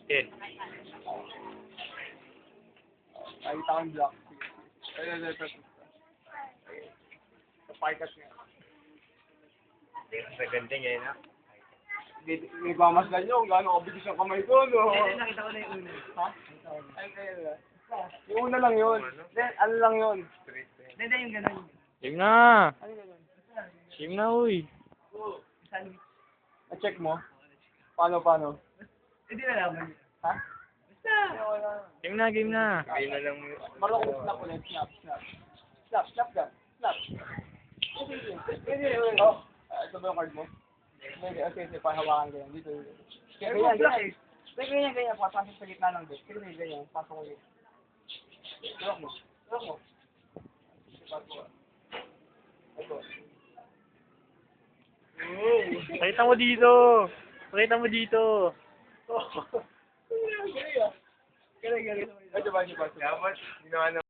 Ten. Nakita ko yung block. Ayun. Sa parkas nga. Sa ganda niya yun, ha? May pamasdan nyo kung gaano kabilis ang kamay ko, no? Nakita ko na yung una. Ha? Ay, kaya. Yung una lang yun. Then, ano lang yun? Hindi, yung gano'n. Game na! Ano yun? Game na, uy! Na-check mo? Paano? Hindi na laman. Ha? Basta. Game na, game na! Game na lang. Marunong ko snap ulit. Snap ka. Snap. Hindi. Oh, ito ba yung card mo? Hindi, okay, pahawakan ko yan. Dito. Ganyan. Papasok sa gitna ng desk. Ganyan. Pasok ko yun. Lock mo. Ito. Pakita mo dito! Pakita mo dito! Galing. Ito ba? Dapat, ginawa na